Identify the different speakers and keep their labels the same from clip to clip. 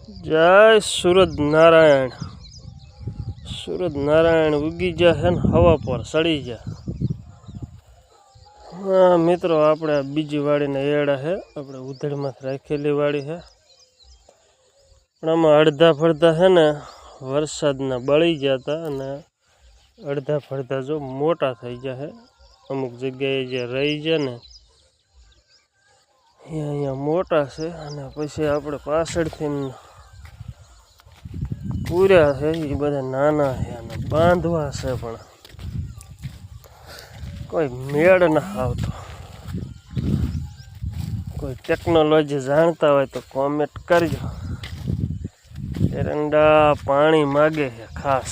Speaker 1: जय सूरज नारायण। सूरज नारायण उगी जा है हवा पर सड़ी जा। हाँ मित्रों, આપણે બીજી વાડીને એડા है આપણે ઉધડમાં રાખેલી વાડી है, પણ આમાં અડધા ફળધા है ને વરસાદના બળી જતા અને અડધા ફળધા જો મોટા થઈ ગયા છે। અમુક જગ્યાએ જે રહી જાય ને અહીંયા મોટા છે અને પછી આપણે પાછળથી પૂર્યા છે એ બધા નાના છે અને બાંધવા છે, પણ કોઈ મેળ ના આવતો। કોઈ ટેકનોલોજી જાણતા હોય તો કોમેન્ટ કરજો। એરંડા પાણી માગે છે ખાસ,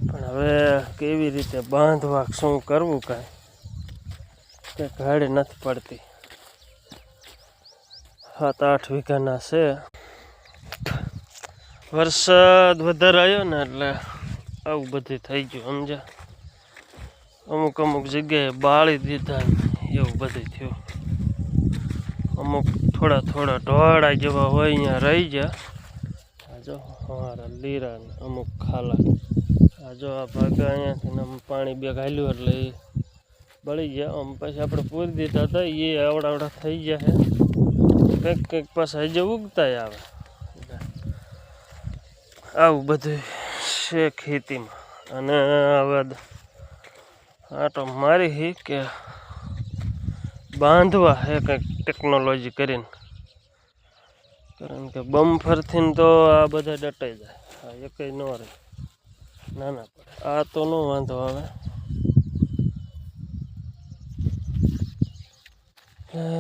Speaker 1: પણ હવે કેવી રીતે બાંધવા શું કરવું કાંઈ કે ઘાડે નથી પડતી। 7-8 વીઘાના છે। વરસાદ વધારે આવ્યો ને એટલે આવું બધું થઈ ગયું સમજ્યા। અમુક અમુક જગ્યાએ બાળી દીધા એવું બધું થયું। અમુક થોડા થોડા ઢોળા જેવા હોય અહીંયા રહી ગયા। આ જો અમારા લીરા ને અમુક ખાલા, આ જો આ ભાગા અહીંયાથી પાણી બે ઘાલ્યું એટલે એ બળી ગયા। આમ પછી આપણે પૂરી દીધા હતા એ આવડા થઈ ગયા છે। કંઈક કંઈક પાછા હજી ઉગતા આવે। આવું બધું છે ખેતીમાં। અને હવે આટો મારી હી કે બાંધવા હે કંઈક ટેકનોલોજી કરીને, કારણ કે બમ્ફરથી તો આ બધા ડટાઈ જાય, આ એકય ન રહે નાના પડે। આ તો ન વાંધો આવે,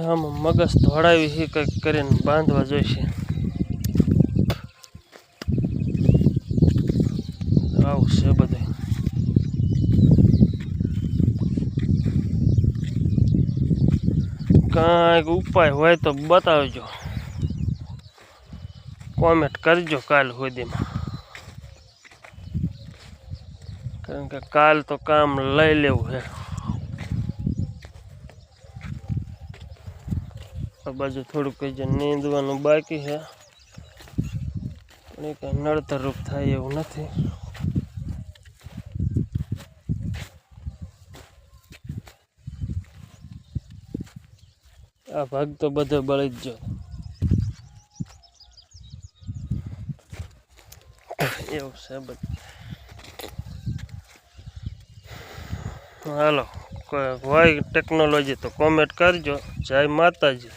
Speaker 1: આમાં મગજ ધોડાવી હી કંઈક કરીને બાંધવા જોઈશે। આવું છે બધું। કાંઈક ઉપાય હોય તો બતાવજો, કોમેન્ટ કરજો કાલ સુધીમાં, કારણ કે કાલ તો કામ લઈ લેવું છે। આ બાજુ થોડુંક જે નીંદવાનું બાકી છે, પણ એ કંઈ નડતરરૂપ થાય એવું નથી। આ ભાગ તો બધો બળી જ ગયો એવું છે બધું। હાલો, કોઈ હોય ટેકનોલોજી તો કોમેન્ટ કરજો। જય માતાજી।